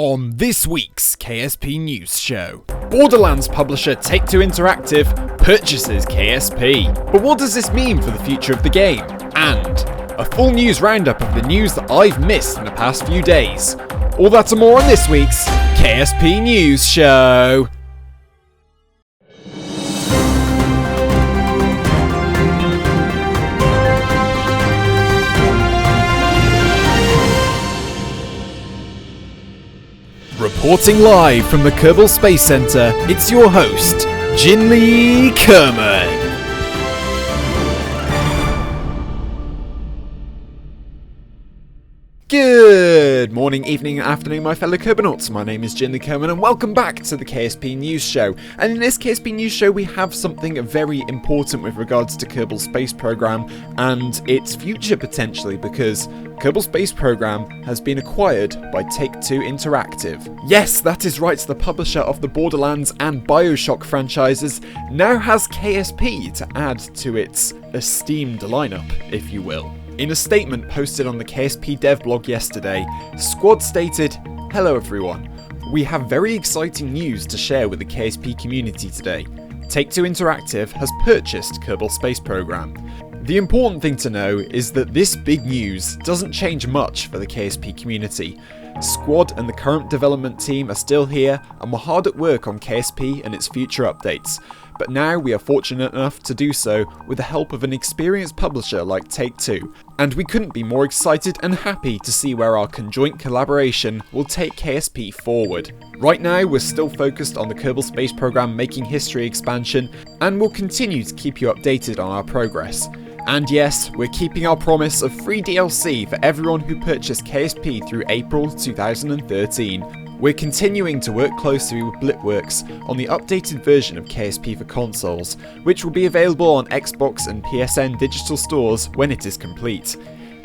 On this week's KSP News Show, Borderlands publisher TakeTwo Interactive purchases KSP. But what does this mean for the future of the game? And a full news roundup of the news that I've missed in the past few days. All that and more on this week's KSP News Show. Reporting live from the Kerbal Space Center, it's your host, Jinli Kerman. Good morning, evening, and afternoon, my fellow Kerbonauts. My name is Jinli Kerman, and welcome back to the KSP News Show. And in this KSP News Show, we have something very important with regards to Kerbal Space Program and its future potentially, because Kerbal Space Program has been acquired by TakeTwo Interactive. Yes, that is right, the publisher of the Borderlands and BioShock franchises now has KSP to add to its esteemed lineup, if you will. In a statement posted on the KSP dev blog yesterday, Squad stated, "Hello everyone, we have very exciting news to share with the KSP community today. TakeTwo Interactive has purchased Kerbal Space Program. The important thing to know is that this big news doesn't change much for the KSP community. Squad and the current development team are still here and we're hard at work on KSP and its future updates. But now we are fortunate enough to do so with the help of an experienced publisher like Take-Two, and we couldn't be more excited and happy to see where our conjoint collaboration will take KSP forward. Right now we're still focused on the Kerbal Space Program Making History expansion, and we'll continue to keep you updated on our progress. And yes, we're keeping our promise of free DLC for everyone who purchased KSP through April 2013. We're continuing to work closely with Blitworks on the updated version of KSP for consoles, which will be available on Xbox and PSN digital stores when it is complete.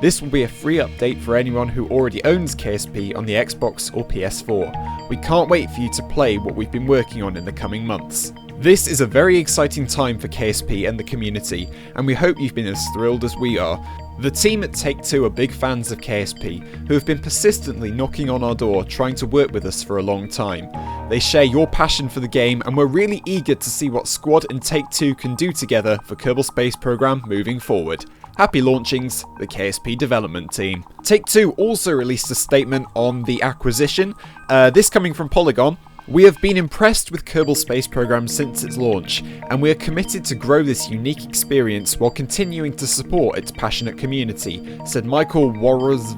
This will be a free update for anyone who already owns KSP on the Xbox or PS4. We can't wait for you to play what we've been working on in the coming months. This is a very exciting time for KSP and the community, and we hope you've been as thrilled as we are. The team at Take-Two are big fans of KSP, who have been persistently knocking on our door trying to work with us for a long time. They share your passion for the game, and we're really eager to see what Squad and Take-Two can do together for Kerbal Space Program moving forward. Happy launchings, the KSP development team. Take-Two also released a statement on the acquisition, this coming from Polygon. "We have been impressed with Kerbal Space Program since its launch, and we are committed to grow this unique experience while continuing to support its passionate community," said Michael Warres,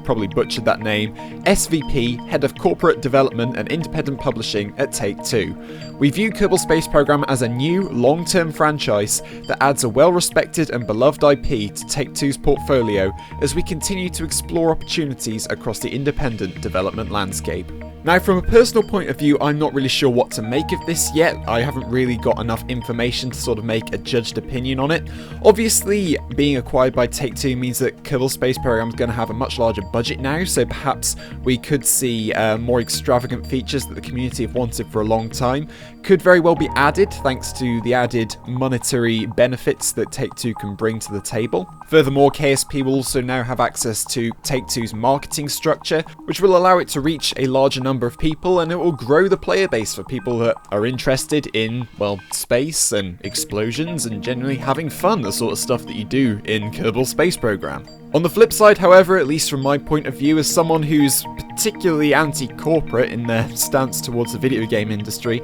probably butchered that name, SVP, Head of Corporate Development and Independent Publishing at Take-Two. "We view Kerbal Space Program as a new, long-term franchise that adds a well-respected and beloved IP to Take-Two's portfolio as we continue to explore opportunities across the independent development landscape." Now, from a personal point of view, I'm not really sure what to make of this yet. I haven't really got enough information to sort of make a judged opinion on it. Obviously, being acquired by Take-Two means that Kerbal Space Program is going to have a much larger budget now, so perhaps we could see more extravagant features that the community have wanted for a long time. Could very well be added thanks to the added monetary benefits that Take-Two can bring to the table. Furthermore, KSP will also now have access to Take-Two's marketing structure, which will allow it to reach a larger number of people, and it will grow the player base for people that are interested in, well, space and explosions and generally having fun, the sort of stuff that you do in Kerbal Space Program. On the flip side, however, at least from my point of view as someone who's particularly anti-corporate in their stance towards the video game industry,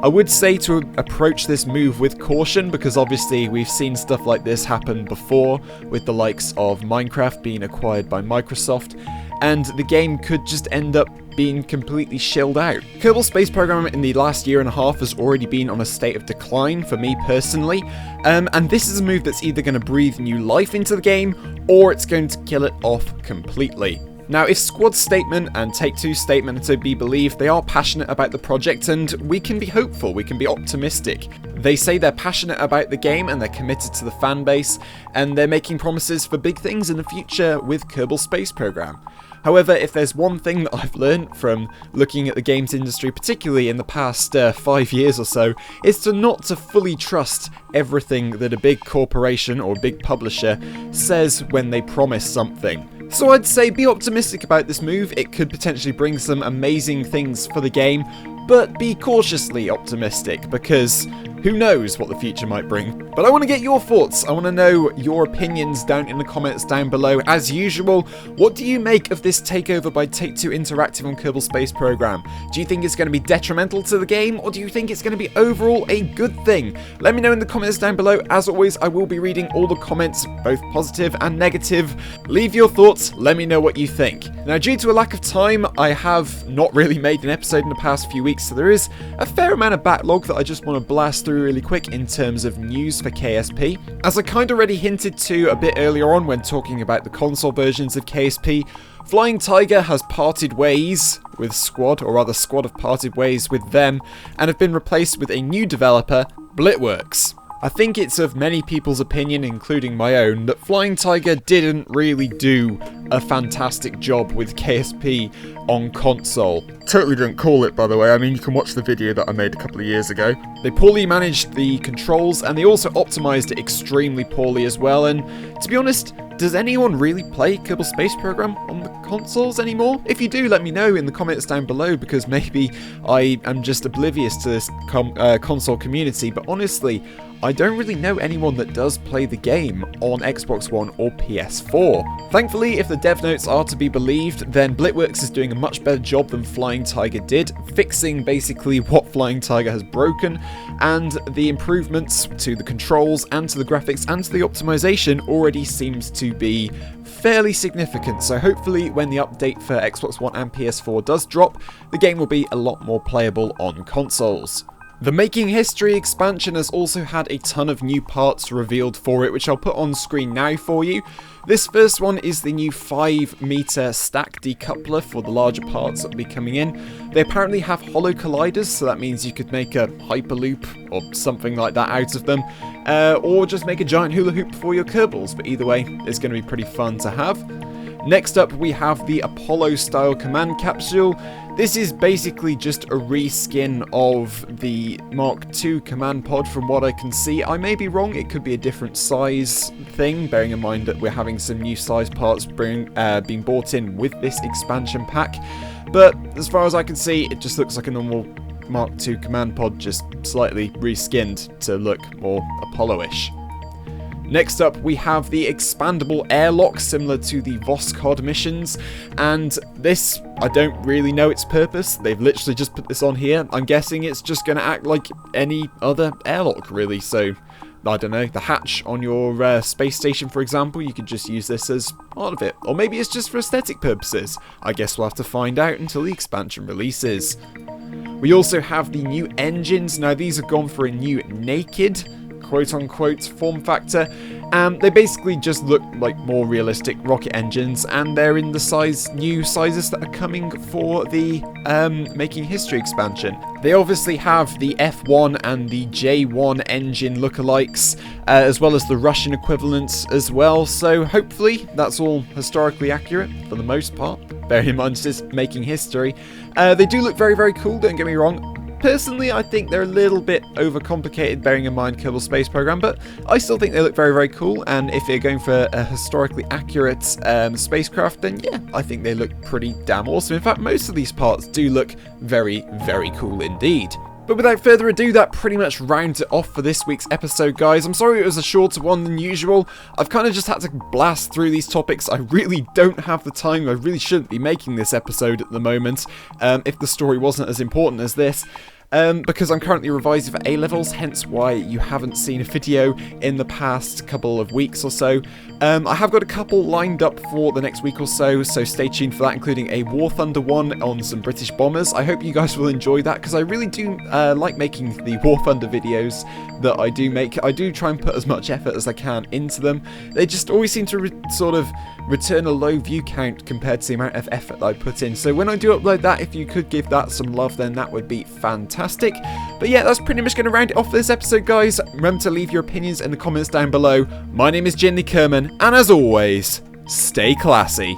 I would say to approach this move with caution, because obviously we've seen stuff like this happen before with the likes of Minecraft being acquired by Microsoft, and the game could just end up being completely shilled out. Kerbal Space Program in the last year and a half has already been on a state of decline for me personally, and this is a move that's either going to breathe new life into the game or it's going to kill it off completely. Now, if Squad's statement and Take-Two's statement are to be believed, they are passionate about the project, and we can be hopeful, we can be optimistic. They say they're passionate about the game and they're committed to the fan base, and they're making promises for big things in the future with Kerbal Space Program. However, if there's one thing that I've learned from looking at the games industry, particularly in the past 5 years or so, is to not to fully trust everything that a big corporation or big publisher says when they promise something. So I'd say be optimistic about this move. It could potentially bring some amazing things for the game, but be cautiously optimistic, because who knows what the future might bring. But I want to get your thoughts. I want to know your opinions down in the comments down below. As usual, what do you make of this takeover by Take-Two Interactive on Kerbal Space Program? Do you think it's going to be detrimental to the game, or do you think it's going to be overall a good thing? Let me know in the comments down below. As always, I will be reading all the comments, both positive and negative. Leave your thoughts. Let me know what you think. Now, due to a lack of time, I have not really made an episode in the past few weeks, so there is a fair amount of backlog that I just want to blast through really quick in terms of news for KSP. As I kind of already hinted to a bit earlier on when talking about the console versions of KSP, Flying Tiger has parted ways with Squad, or rather Squad have parted ways with them, and have been replaced with a new developer, Blitworks. I think it's of many people's opinion, including my own, that Flying Tiger didn't really do a fantastic job with KSP on console. Totally didn't call it, by the way. I mean, you can watch the video that I made a couple of years ago. They poorly managed the controls, and they also optimized it extremely poorly as well, and to be honest, does anyone really play Kerbal Space Program on the consoles anymore? If you do, let me know in the comments down below, because maybe I am just oblivious to this console community, but honestly, I don't really know anyone that does play the game on Xbox One or PS4. Thankfully, if the dev notes are to be believed, then Blitworks is doing a much better job than Flying Tiger did, fixing basically what Flying Tiger has broken, and the improvements to the controls and to the graphics and to the optimization already seems to be fairly significant. So hopefully when the update for Xbox One and PS4 does drop, the game will be a lot more playable on consoles. The Making History expansion has also had a ton of new parts revealed for it, which I'll put on screen now for you. This first one is the new 5-meter stack decoupler for the larger parts that will be coming in. They apparently have hollow colliders, so that means you could make a hyperloop or something like that out of them, or just make a giant hula hoop for your Kerbals, but either way, it's going to be pretty fun to have. Next up, we have the Apollo-style command capsule. This is basically just a reskin of the Mark II command pod from what I can see. I may be wrong, it could be a different size thing, bearing in mind that we're having some new size parts being bought in with this expansion pack. But as far as I can see, it just looks like a normal Mark II command pod, just slightly reskinned to look more Apollo-ish. Next up, we have the expandable airlock, similar to the Voskhod missions, and this, I don't really know its purpose. They've literally just put this on here. I'm guessing it's just going to act like any other airlock, really, so I don't know, the hatch on your space station, for example, you could just use this as part of it. Or maybe it's just for aesthetic purposes. I guess we'll have to find out until the expansion releases. We also have the new engines. Now, these have gone for a new naked, quote-unquote, form factor. They basically just look like more realistic rocket engines, and they're in the new sizes that are coming for the Making History expansion. They obviously have the F1 and the J1 engine lookalikes, as well as the Russian equivalents as well, so hopefully that's all historically accurate for the most part. Bearing in mind it's just Making History. They do look very, very cool, don't get me wrong. Personally, I think they're a little bit overcomplicated, bearing in mind Kerbal Space Program, but I still think they look very, very cool, and if you're going for a historically accurate spacecraft, then yeah, I think they look pretty damn awesome. In fact, most of these parts do look very, very cool indeed. But without further ado, that pretty much rounds it off for this week's episode, guys. I'm sorry it was a shorter one than usual. I've kind of just had to blast through these topics. I really don't have the time. I really shouldn't be making this episode at the moment, if the story wasn't as important as this. Because I'm currently revising for A-levels, hence why you haven't seen a video in the past couple of weeks or so. I have got a couple lined up for the next week or so stay tuned for that, including a War Thunder one on some British bombers. I hope you guys will enjoy that, because I really do like making the War Thunder videos that I do make. I do try and put as much effort as I can into them. They just always seem to sort of return a low view count compared to the amount of effort that I put in. So when I do upload that, if you could give that some love, then that would be fantastic. But yeah, that's pretty much going to round it off for this episode, guys. Remember to leave your opinions in the comments down below. My name is Jinley Kerman, and as always, stay classy.